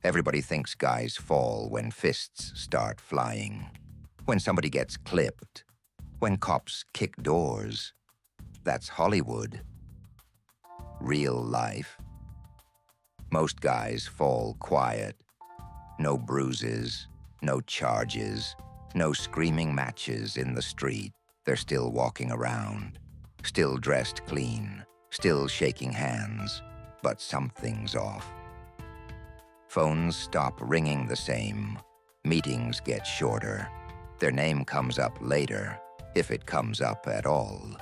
Everybody thinks guys fall when fists start flying, when somebody gets clipped, when cops kick doors. That's Hollywood. Real life. Most guys fall quiet. No bruises, no charges, no screaming matches in the street. They're still walking around, still dressed clean, still shaking hands, but something's off. Phones stop ringing the same. Meetings get shorter. Their name comes up later, if it comes up at all.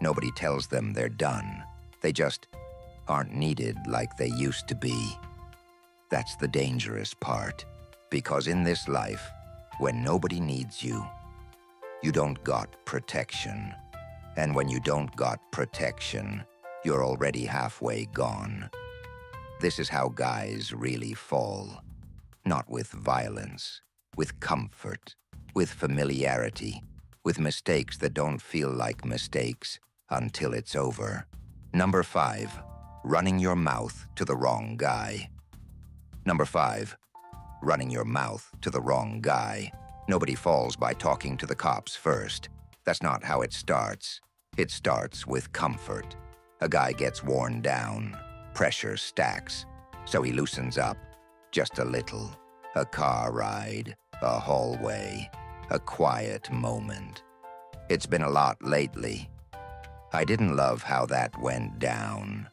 Nobody tells them they're done. They just aren't needed like they used to be. That's the dangerous part, because in this life, when nobody needs you, you don't got protection. And when you don't got protection, you're already halfway gone. This is how guys really fall. Not with violence, with comfort, with familiarity, with mistakes that don't feel like mistakes until it's over. Number 5, running your mouth to the wrong guy. Number 5, running your mouth to the wrong guy. Nobody falls by talking to the cops first. That's not how it starts. It starts with comfort. A guy gets worn down. Pressure stacks, so he loosens up just a little. A car ride, a hallway, a quiet moment. It's been a lot lately. I didn't love how that went down.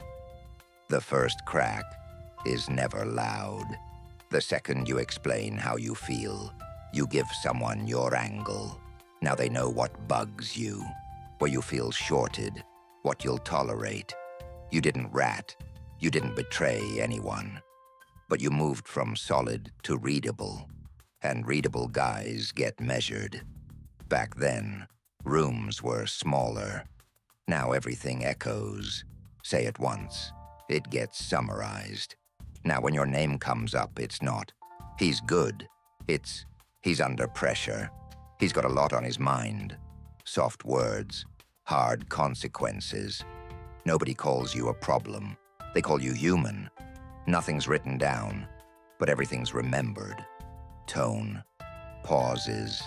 The first crack is never loud. The second you explain how you feel, you give someone your angle. Now they know what bugs you, where you feel shorted, what you'll tolerate. You didn't rat. You didn't betray anyone, but you moved from solid to readable, and readable guys get measured. Back then, rooms were smaller. Now everything echoes. Say it once, it gets summarized. Now when your name comes up, it's not, he's good. It's, he's under pressure. He's got a lot on his mind. Soft words, hard consequences. Nobody calls you a problem. They call you human. Nothing's written down, but everything's remembered. Tone, pauses,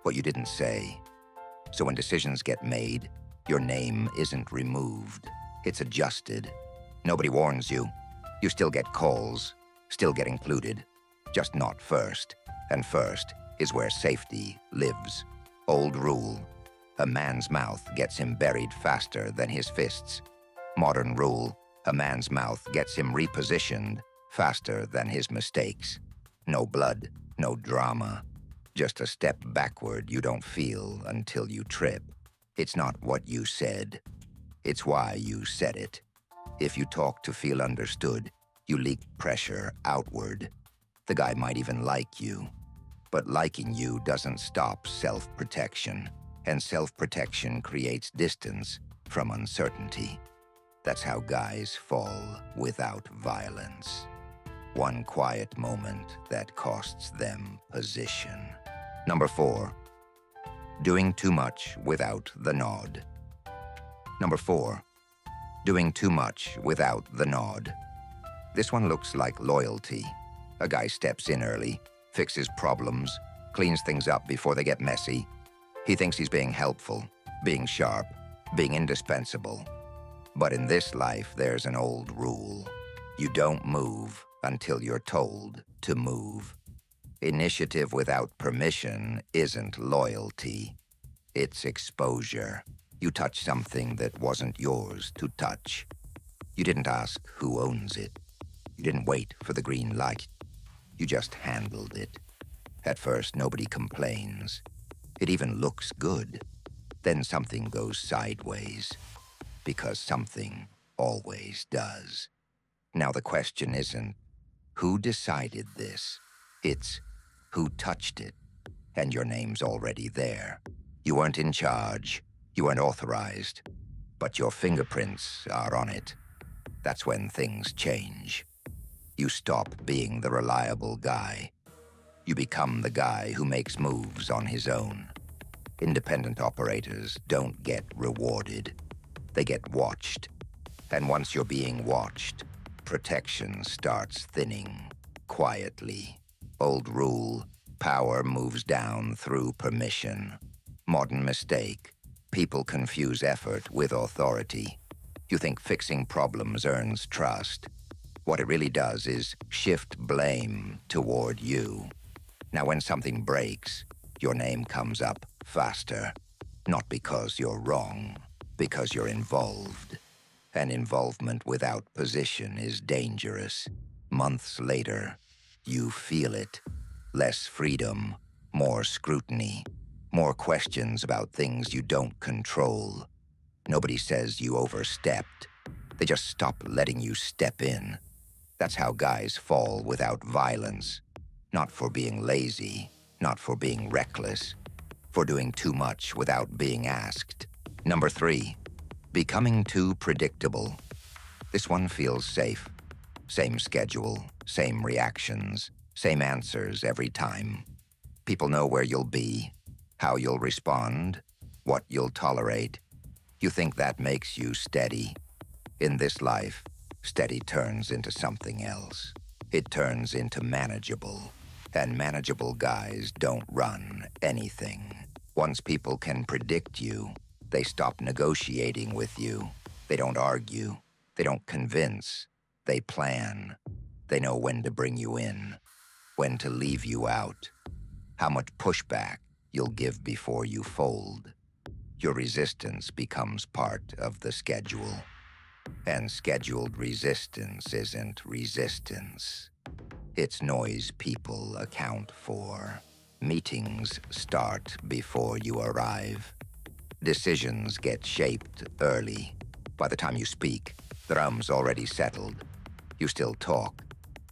what you didn't say. So when decisions get made, your name isn't removed. It's adjusted. Nobody warns you. You still get calls, still get included, just not first. And first is where safety lives. Old rule, a man's mouth gets him buried faster than his fists. Modern rule, a man's mouth gets him repositioned faster than his mistakes. No blood, no drama. Just a step backward you don't feel until you trip. It's not what you said. It's why you said it. If you talk to feel understood, you leak pressure outward. The guy might even like you. But liking you doesn't stop self-protection. And self-protection creates distance from uncertainty. That's how guys fall without violence. One quiet moment that costs them position. Number 4, doing too much without the nod. Number 4, doing too much without the nod. This one looks like loyalty. A guy steps in early, fixes problems, cleans things up before they get messy. He thinks he's being helpful, being sharp, being indispensable. But in this life, there's an old rule. You don't move until you're told to move. Initiative without permission isn't loyalty. It's exposure. You touch something that wasn't yours to touch. You didn't ask who owns it. You didn't wait for the green light. You just handled it. At first, nobody complains. It even looks good. Then something goes sideways. Because something always does. Now the question isn't, who decided this? It's, who touched it? And your name's already there. You weren't in charge. You weren't authorized. But your fingerprints are on it. That's when things change. You stop being the reliable guy. You become the guy who makes moves on his own. Independent operators don't get rewarded. They get watched. And once you're being watched, protection starts thinning. quietly. Old rule, power moves down through permission. Modern mistake, people confuse effort with authority. You think fixing problems earns trust. What it really does is shift blame toward you. Now, when something breaks, your name comes up faster. Not because you're wrong, because you're involved. And involvement without position is dangerous. Months later, you feel it. Less freedom, more scrutiny, more questions about things you don't control. Nobody says you overstepped. They just stop letting you step in. That's how guys fall without violence. Not for being lazy, not for being reckless, for doing too much without being asked. Number 3, becoming too predictable. This one feels safe. Same schedule, same reactions, same answers every time. People know where you'll be, how you'll respond, what you'll tolerate. You think that makes you steady. In this life, steady turns into something else. It turns into manageable. And manageable guys don't run anything. Once people can predict you, they stop negotiating with you. They don't argue. They don't convince. They plan. They know when to bring you in, when to leave you out, how much pushback you'll give before you fold. Your resistance becomes part of the schedule. And scheduled resistance isn't resistance. It's noise people account for. Meetings start before you arrive. Decisions get shaped early. By the time you speak, the drum's already settled. You still talk.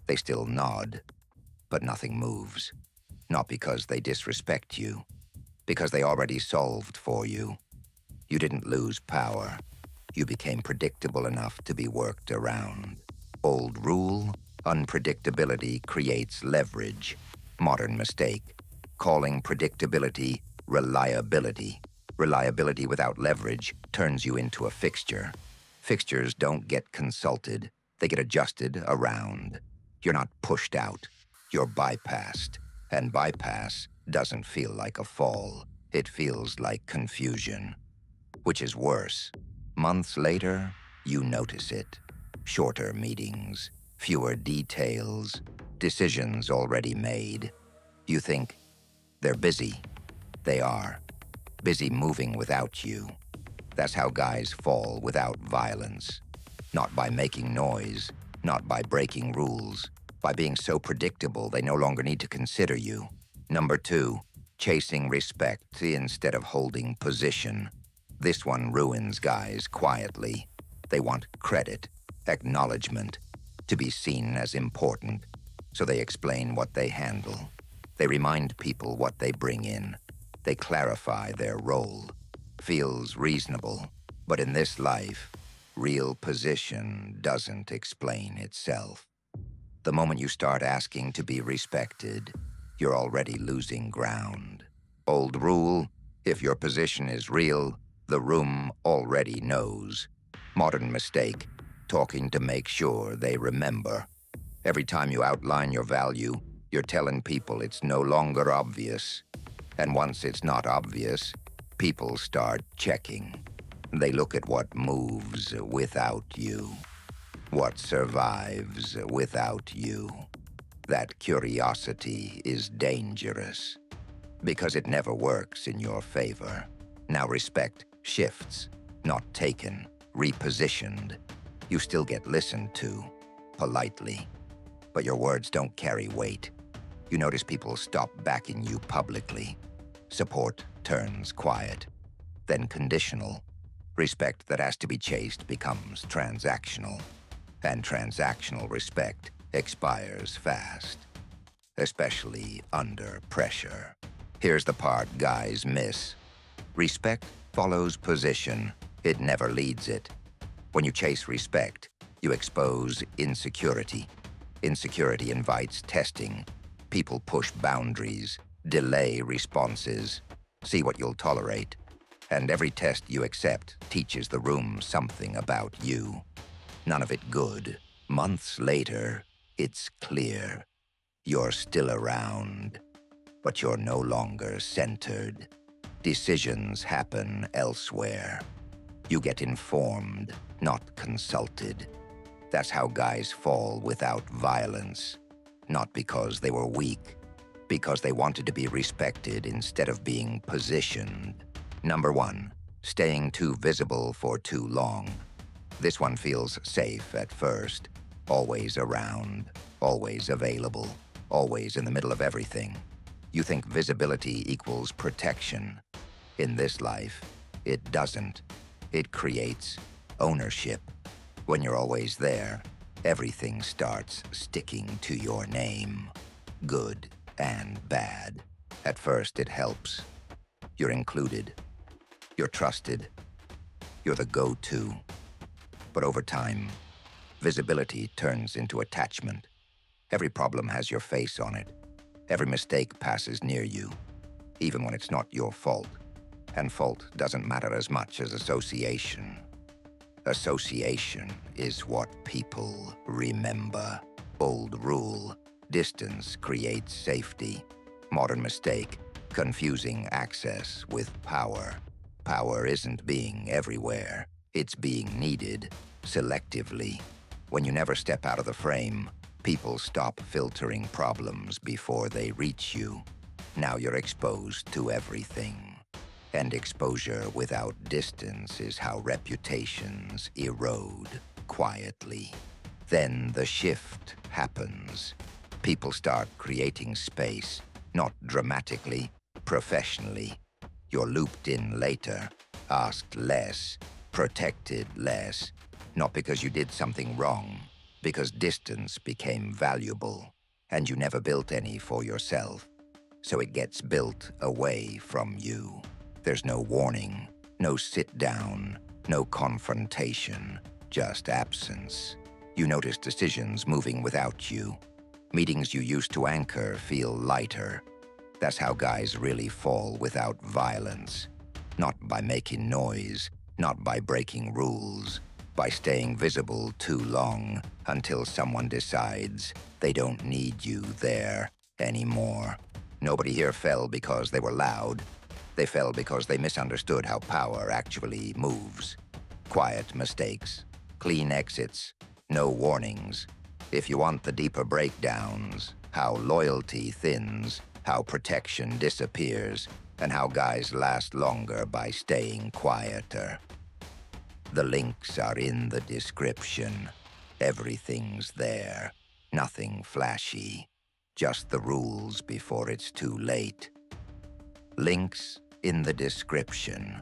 They still nod. But nothing moves. Not because they disrespect you. Because they already solved for you. You didn't lose power. You became predictable enough to be worked around. Old rule, unpredictability creates leverage. Modern mistake, calling predictability reliability. Reliability without leverage turns you into a fixture. Fixtures don't get consulted. They get adjusted around. You're not pushed out. You're bypassed. And bypass doesn't feel like a fall. It feels like confusion. Which is worse. Months later, you notice it. Shorter meetings, fewer details, decisions already made. You think, they're busy. They are. Busy moving without you. That's how guys fall without violence. Not by making noise, not by breaking rules, by being so predictable they no longer need to consider you. Number 2, chasing respect instead of holding position. This one ruins guys quietly. They want credit, acknowledgement, to be seen as important. So they explain what they handle. They remind people what they bring in. They clarify their role. Feels reasonable. But in this life, real position doesn't explain itself. The moment you start asking to be respected, you're already losing ground. Old rule, if your position is real, the room already knows. Modern mistake, talking to make sure they remember. Every time you outline your value, you're telling people it's no longer obvious. And once it's not obvious, people start checking. They look at what moves without you, what survives without you. That curiosity is dangerous because it never works in your favor. Now respect shifts, not taken, repositioned. You still get listened to, politely, but your words don't carry weight. You notice people stop backing you publicly. Support turns quiet, then conditional. Respect that has to be chased becomes transactional, and transactional respect expires fast, especially under pressure. Here's the part guys miss. Respect follows position. It never leads it. When you chase respect, you expose insecurity. Insecurity invites testing. People push boundaries, delay responses, see what you'll tolerate. And every test you accept teaches the room something about you. None of it good. Months later, it's clear. You're still around, but you're no longer centered. Decisions happen elsewhere. You get informed, not consulted. That's how guys fall without violence. Not because they were weak, because they wanted to be respected instead of being positioned. Number 1, staying too visible for too long. This one feels safe at first, always around, always available, always in the middle of everything. You think visibility equals protection. In this life, it doesn't. It creates ownership. When you're always there, everything starts sticking to your name, good and bad. At first, it helps. You're included. You're trusted. You're the go-to. But over time, visibility turns into attachment. Every problem has your face on it. Every mistake passes near you, even when it's not your fault. And fault doesn't matter as much as association. Association is what people remember. Old rule, distance creates safety. Modern mistake, confusing access with power. Power isn't being everywhere. It's being needed selectively. When you never step out of the frame, people stop filtering problems before they reach you. Now you're exposed to everything. And exposure without distance is how reputations erode quietly. Then the shift happens. People start creating space, not dramatically, professionally. You're looped in later, asked less, protected less, not because you did something wrong, because distance became valuable, and you never built any for yourself, so it gets built away from you. There's no warning, no sit-down, no confrontation, just absence. You notice decisions moving without you. Meetings you used to anchor feel lighter. That's how guys really fall without violence. Not by making noise, not by breaking rules, by staying visible too long until someone decides they don't need you there anymore. Nobody here fell because they were loud. They fell because they misunderstood how power actually moves. Quiet mistakes, clean exits, no warnings. If you want the deeper breakdowns, how loyalty thins, how protection disappears, and how guys last longer by staying quieter. The links are in the description. Everything's there. Nothing flashy. Just the rules before it's too late. Links in the description.